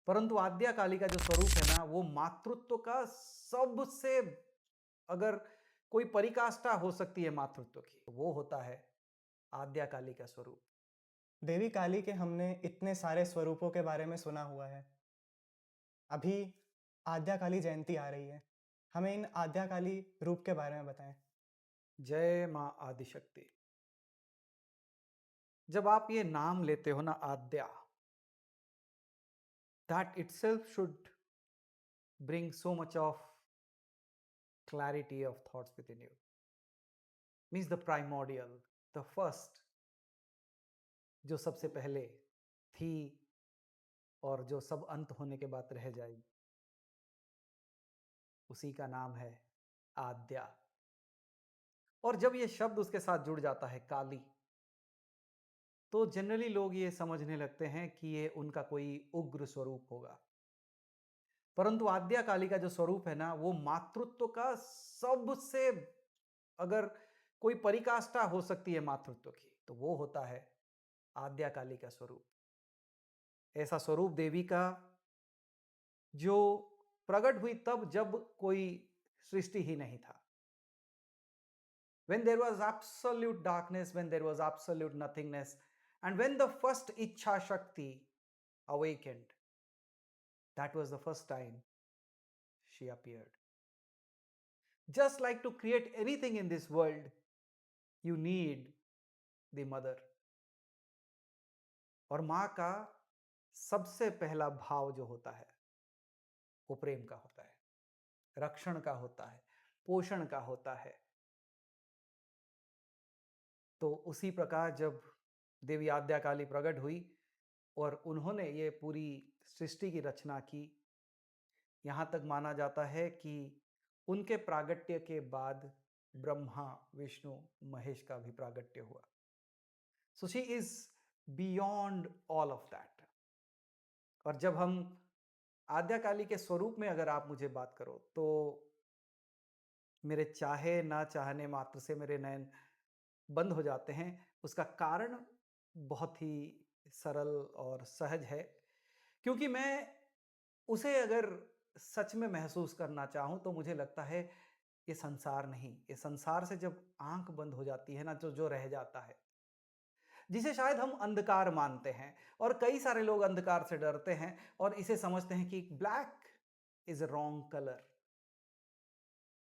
परंतु आद्या काली का जो स्वरूप है ना, वो मातृत्व का सबसे, अगर कोई परिकाष्ठा हो सकती है मातृत्व की, तो वो होता है आद्या काली का स्वरूप। देवी काली के हमने इतने सारे स्वरूपों के बारे में सुना हुआ है। अभी आद्या काली जयंती आ रही है। हमें इन आद्या काली रूप के बारे में बताएं। जय मां आदिशक्ति। जब आप ये नाम लेते हो ना, Aadya, that itself should bring so much of clarity of thoughts within you. Means the primordial, the first, जो सबसे पहले थी और जो सब अंत होने के बाद रह जाएगी, उसी का नाम है आद्या। और जब ये शब्द उसके साथ जुड़ जाता है काली, तो जनरली लोग ये समझने लगते हैं कि ये उनका कोई उग्र स्वरूप होगा। परंतु आद्या काली का जो स्वरूप है ना, वो मातृत्व का सबसे, अगर कोई परिकाष्ठा हो सकती है मातृत्व की, तो वो होता है आद्या काली का स्वरूप। ऐसा स्वरूप देवी का जो प्रकट हुई तब जब कोई सृष्टि ही नहीं था। When there was absolute darkness, when there was absolute nothingness, and when the first Ichha Shakti awakened, that was the first time she appeared. Just like to create anything in this world, you need the mother. और माँ का सबसे पहला भाव जो होता है, वो प्रेम का होता है, रक्षण का होता है, पोषण का होता है। तो उसी प्रकार जब देवी आद्या काली प्रकट हुई और उन्होंने ये पूरी सृष्टि की रचना की, यहाँ तक माना जाता है कि उनके प्रागट्य के बाद ब्रह्मा, विष्णु, महेश का भी प्रागट्य हुआ। So she is beyond all of that. और जब हम आद्या काली के स्वरूप में अगर आप मुझे बात करो, तो मेरे चाहे ना चाहने मात्र से मेरे नयन बंद हो जाते हैं। उसका कारण बहुत ही सरल और सहज है, क्योंकि मैं उसे अगर सच में महसूस करना चाहूं, तो मुझे लगता है ये संसार नहीं, ये संसार से जब आंख बंद हो जाती है ना, तो जो रह जाता है, जिसे शायद हम अंधकार मानते हैं, और कई सारे लोग अंधकार से डरते हैं और इसे समझते हैं कि black is a wrong colour.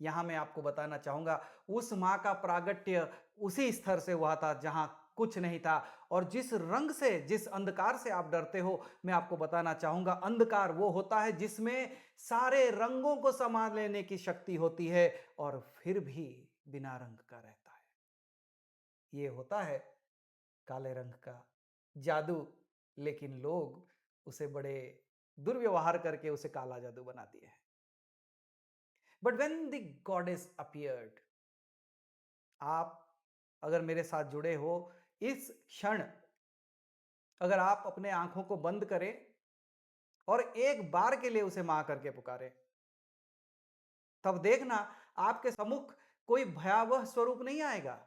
यहां मैं आपको बताना चाहूंगा, उस मां का प्रागट्य उसी स्तर से हुआ था जहां कुछ नहीं था। और जिस रंग से, जिस अंधकार से आप डरते हो, मैं आपको बताना चाहूंगा, अंधकार वो होता है जिसमें सारे रंगों को समा लेने की शक्ति होती है और फिर भी बिना रंग का रहता है। ये होता है काले रंग का जादू। लेकिन लोग उसे बड़े दुर्व्यवहार करके उसे काला जादू बना दिए हैं। But when the goddess appeared, आप अगर मेरे साथ जुड़े हो, इस क्षण अगर आप अपने आंखों को बंद करें और एक बार के लिए उसे मां करके पुकारें, तब देखना आपके सम्मुख कोई भयावह स्वरूप नहीं आएगा।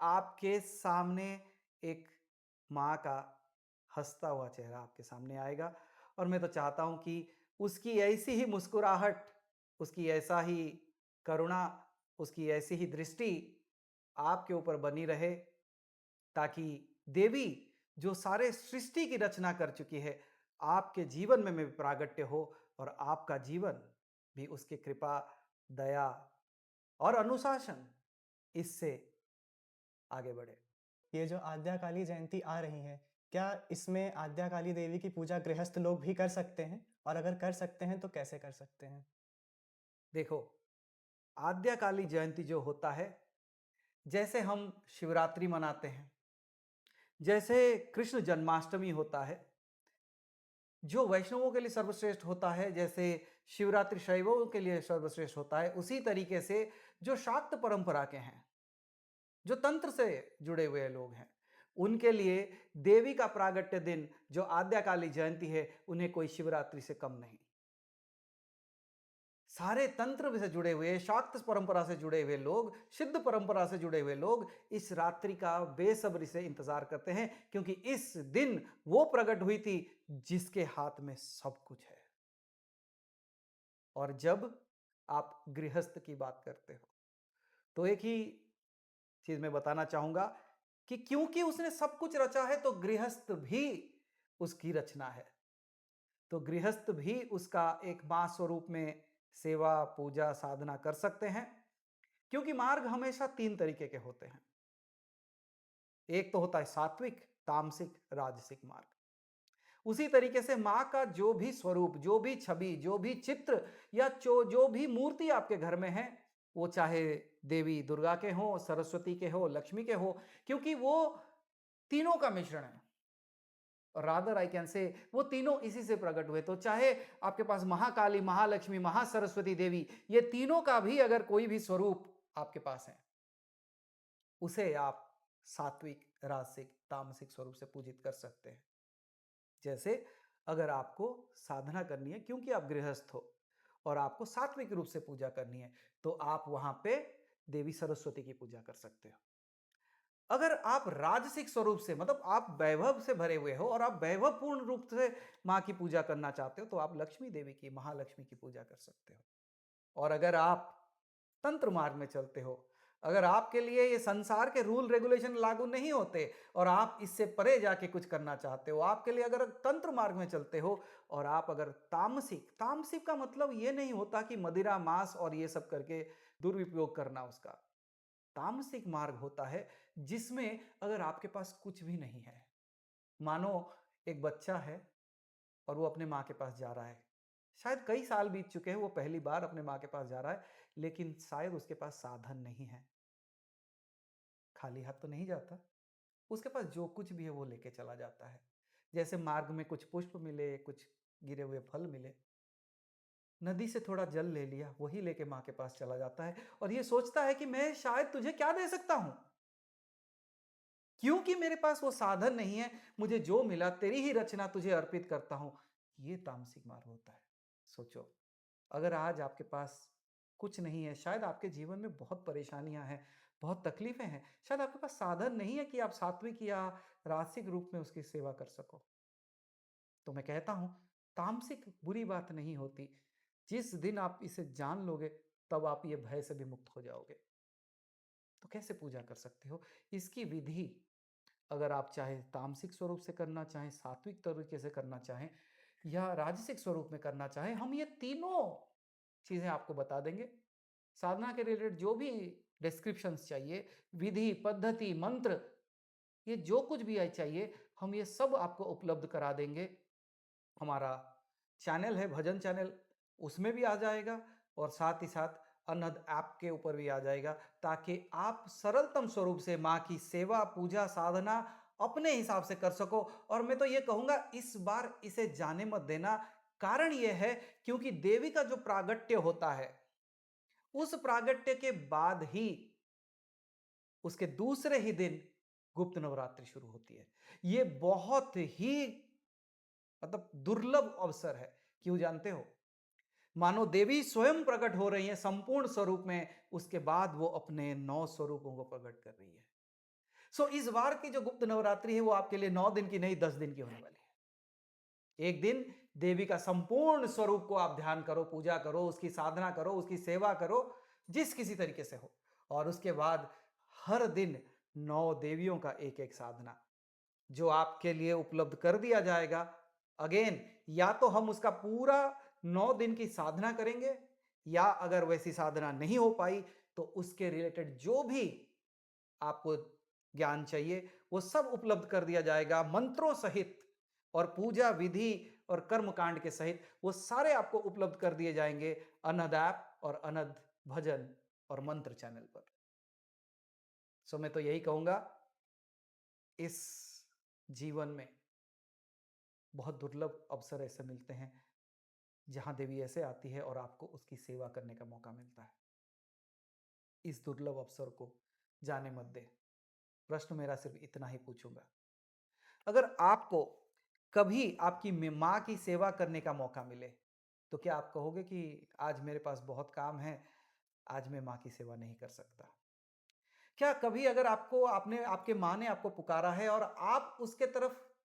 आपके सामने एक मां का हंसता हुआ चेहरा आपके सामने आएगा। और मैं तो चाहता हूं कि उसकी ऐसी ही मुस्कुराहट, उसकी ऐसा ही करुणा, उसकी ऐसी ही दृष्टि आपके ऊपर बनी रहे, ताकि देवी जो सारे सृष्टि की रचना कर चुकी है, आपके जीवन में भी प्रागट्य हो और आपका जीवन भी उसकी कृपा, दया और अनुशासन इससे आगे बढ़े। ये जो आद्या काली जयंती आ रही है, क्या इसमें आद्या काली देवी की पूजा गृहस्थ लोग भी कर सकते हैं? और अगर कर सकते हैं तो कैसे कर सकते हैं? देखो, आद्या काली जयंती जो होता है, जैसे हम शिवरात्रि मनाते हैं, जैसे कृष्ण जन्माष्टमी होता है, जो वैष्णवों के लिए सर्वश्रेष्ठ होता है, जैसे शिवरात्रि शैवों के लिए सर्वश्रेष्ठ होता है, उसी तरीके से जो शाक्त परंपरा के हैं, जो तंत्र से जुड़े हुए लोग हैं, उनके लिए देवी का प्रागट्य दिन जो आद्या काली जयंती है, उन्हें कोई शिवरात्रि से कम नहीं। सारे तंत्र से जुड़े हुए, शाक्त परंपरा से जुड़े हुए लोग, सिद्ध परंपरा से जुड़े हुए लोग इस रात्रि का बेसब्री से इंतजार करते हैं, क्योंकि इस दिन वो प्रकट हुई थी जिसके हाथ में सब कुछ है। और जब आप गृहस्थ की बात करते हो, तो एक ही चीज मैं बताना चाहूंगा कि क्योंकि उसने सब कुछ रचा है, तो गृहस्थ भी उसकी रचना है। तो गृहस्थ भी उसका एक मां स्वरूप में सेवा, पूजा, साधना कर सकते हैं, क्योंकि मार्ग हमेशा तीन तरीके के होते हैं। एक तो होता है सात्विक, तामसिक, राजसिक मार्ग। उसी तरीके से मां का जो भी स्वरूप, जो भी छवि, जो भी चित्र या जो भी मूर्ति आपके घर में है, वो चाहे देवी दुर्गा के हो, सरस्वती के हो, लक्ष्मी के हो, क्योंकि वो तीनों का मिश्रण है। रादर आई कैन से वो तीनों इसी से प्रकट हुए। तो चाहे आपके पास महाकाली, महालक्ष्मी, महासरस्वती देवी, ये तीनों का भी अगर कोई भी स्वरूप आपके पास है, उसे आप सात्विक, राजसिक, तामसिक स्वरूप से पूजित कर सकते हैं। जैसे अगर आपको साधना करनी है, क्योंकि आप गृहस्थ हो और आपको सात्विक रूप से पूजा करनी है, तो आप वहां पे देवी सरस्वती की पूजा कर सकते हो। अगर आप राजसिक स्वरूप से, मतलब आप वैभव से भरे हुए हो और आप वैभवपूर्ण रूप से मां की पूजा करना चाहते हो, तो आप लक्ष्मी देवी की, महालक्ष्मी की पूजा कर सकते हो। और अगर आप तंत्र मार्ग में चलते हो, अगर आपके लिए ये संसार के रूल रेगुलेशन लागू नहीं होते और आप इससे परे जाके कुछ करना चाहते हो, आपके लिए अगर तंत्र मार्ग में चलते हो और आप अगर तामसिक, तामसिक का मतलब ये नहीं होता कि मदिरा, मांस और ये सब करके दुरुपयोग करना उसका। तामसिक मार्ग होता है जिसमें अगर आपके पास कुछ भी नहीं है, मानो एक बच्चा है और वो अपने माँ के पास जा रहा है, शायद कई साल बीत चुके हैं, वो पहली बार अपने माँ के पास जा रहा है, लेकिन शायद उसके पास साधन नहीं है, खाली हाथ तो नहीं जाता, उसके पास जो कुछ भी है वो लेके चला जाता है। जैसे मार्ग में कुछ पुष्प मिले, कुछ गिरे हुए फल मिले, नदी से थोड़ा जल ले लिया, वही लेके माँ के पास चला जाता है और ये सोचता है कि मैं शायद तुझे क्या दे सकता हूं, क्योंकि मेरे पास वो साधन नहीं है, मुझे जो मिला तेरी ही रचना तुझे अर्पित करता हूं। ये तामसिक मार्ग होता है। सोचो, अगर आज आपके पास कुछ नहीं है, शायद आपके जीवन में बहुत परेशानियां हैं, बहुत तकलीफें हैं, शायद आपके पास साधन नहीं है कि आप सात्विक या रासिक रूप में उसकी सेवा कर सको, तो मैं कहता हूं तामसिक बुरी बात नहीं होती। जिस दिन आप इसे जान लोगे, तब आप ये भय से भी मुक्त हो जाओगे। तो कैसे पूजा कर सकते हो, इसकी विधि, अगर आप चाहे तामसिक स्वरूप से करना चाहें, सात्विक तरीके से करना चाहें या राजसिक स्वरूप में करना चाहें, हम ये तीनों चीजें आपको बता देंगे। साधना के रिलेटेड जो भी डिस्क्रिप्शंस चाहिए, विधि, पद्धति, मंत्र, ये जो कुछ भी चाहिए, हम ये सब आपको उपलब्ध करा देंगे। हमारा चैनल है भजन चैनल, उसमें भी आ जाएगा और साथ ही साथ अनहद ऐप के ऊपर भी आ जाएगा, ताकि आप सरलतम स्वरूप से माँ की सेवा, पूजा, साधना अपने हिसाब से कर सको। और मैं तो ये कहूंगा, इस बार इसे जाने मत देना। कारण यह है क्योंकि देवी का जो प्रागट्य होता है, उस प्रागट्य के बाद ही उसके दूसरे ही दिन गुप्त नवरात्रि शुरू होती है। ये बहुत ही, मतलब दुर्लभ अवसर है। क्यों जानते हो? मानो देवी स्वयं प्रकट हो रही है संपूर्ण स्वरूप में, उसके बाद वो अपने 9 स्वरूपों को प्रकट कर रही है। इस बार की जो गुप्त नवरात्रि है, वो आपके लिए 9 दिन की नहीं, 10 दिन की होने वाली है। एक दिन देवी का संपूर्ण स्वरूप को आप ध्यान करो, पूजा करो, उसकी साधना करो, उसकी सेवा करो, जिस किसी तरीके से हो। और उसके बाद हर दिन 9 देवियों का एक एक साधना, जो आपके लिए उपलब्ध कर दिया जाएगा। अगेन, या तो हम उसका पूरा 9 दिन की साधना करेंगे, या अगर वैसी साधना नहीं हो पाई, तो उसके रिलेटेड जो भी आपको ज्ञान चाहिए, वो सब उपलब्ध कर दिया जाएगा, मंत्रों सहित और पूजा विधि और कर्म कांड के सहित वो सारे आपको उपलब्ध कर दिए जाएंगे अनहद ऐप और अनहद भजन और मंत्र चैनल पर। मैं तो यही कहूंगा, इस जीवन में बहुत दुर्लभ अवसर ऐसे मिलते हैं जहां देवी ऐसे आती है और आपको उसकी सेवा करने का मौका मिलता है। इस दुर्लभ अवसर को जाने मत दे। प्रश्न मेरा सिर्फ इतना ही पूछूंगा, अगर आपको कभी आपकी माँ की सेवा करने का मौका मिले, तो क्या आप कहोगे कि आज मेरे पास बहुत काम है, आज मैं माँ की सेवा नहीं कर सकता? क्या कभी अगर आपको आपने आपके माँ ने आपको पुकारा है और आप उसके तरफ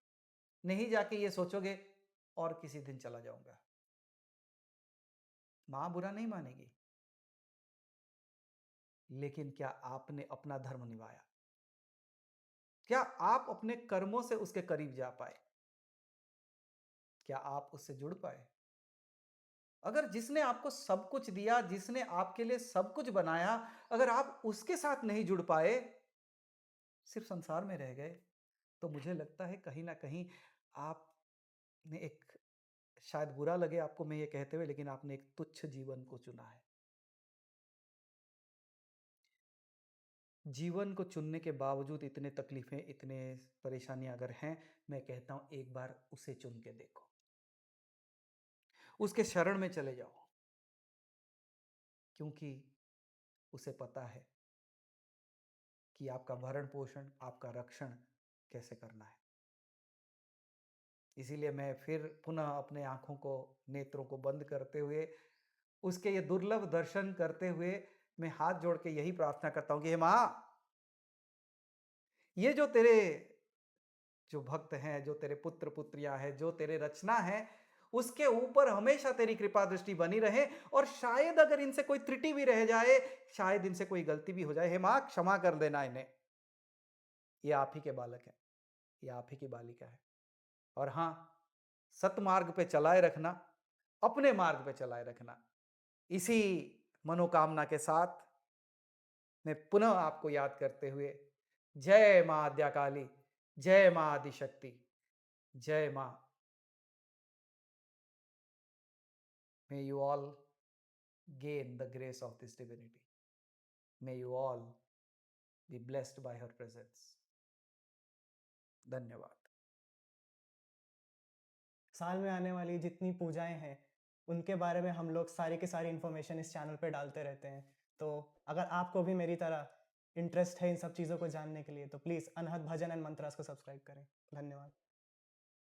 नहीं जाके ये सोचोगे और किसी दिन चला जाऊँगा? माँ बुरा नहीं मानेगी, लेकिन क्या आपने अपना धर्म निभाया? क्या आप अपने कर्मों से उसके करीब जा पाए? क्या आप उससे जुड़ पाए? अगर जिसने आपको सब कुछ दिया, जिसने आपके लिए सब कुछ बनाया, अगर आप उसके साथ नहीं जुड़ पाए, सिर्फ संसार में रह गए, तो मुझे लगता है कहीं न कहीं आपने एक शायद बुरा लगे आपको मैं ये कहते हुए लेकिन आपने एक तुच्छ जीवन को चुना है। जीवन को चुनने के बावजूद इतने तकलीफ़ें, इतने परेशानियाँ अगर हैं, मैं कहता हूँ एक बार उसे चुन के देखो। उसके शरण में चले जाओ, क्योंकि उसे पता है कि आपका भरण-पोषण, आपका रक्षण कैसे करना है। इसीलिए मैं फिर पुनः अपने आँखों को, नेत्रों को बंद करते हुए, उसके ये दुर्लभ दर्शन करते हुए, मैं हाथ जोड़ के यही प्रार्थना करता हूँ कि हे माँ, ये जो भक्त हैं, जो तेरे पुत्र-पुत्रियाँ हैं, जो तेरे रचना है, उसके ऊपर हमेशा तेरी कृपा दृष्टि बनी रहे और शायद अगर इनसे कोई त्रुटि भी रह जाए, शायद इनसे कोई गलती भी हो जाए, हे माँ क्षमा कर देना इन्हें। ये आप ही के बालक हैं, ये आप ही की बालिका है। और हाँ, सतमार्ग पे चलाए रखना, अपने मार्ग पे चलाए रखना। इसी मनोकामना के साथ मैं पुनः आपको याद करते हुए, जय माँ आद्या काली, जय माँ आदिशक्ति, जय माँ। May you all gain the grace of this divinity. May you all be blessed by her presence. धन्यवाद। साल में आने वाली जितनी पूजाएँ हैं, उनके बारे में हम लोग सारी की सारी इन्फॉर्मेशन इस चैनल पे डालते रहते हैं। तो अगर आपको भी मेरी तरह इंटरेस्ट है इन सब चीज़ों को जानने के लिए, तो प्लीज़ अनहद भजन एंड मंत्रास को सब्सक्राइब करें। धन्यवाद।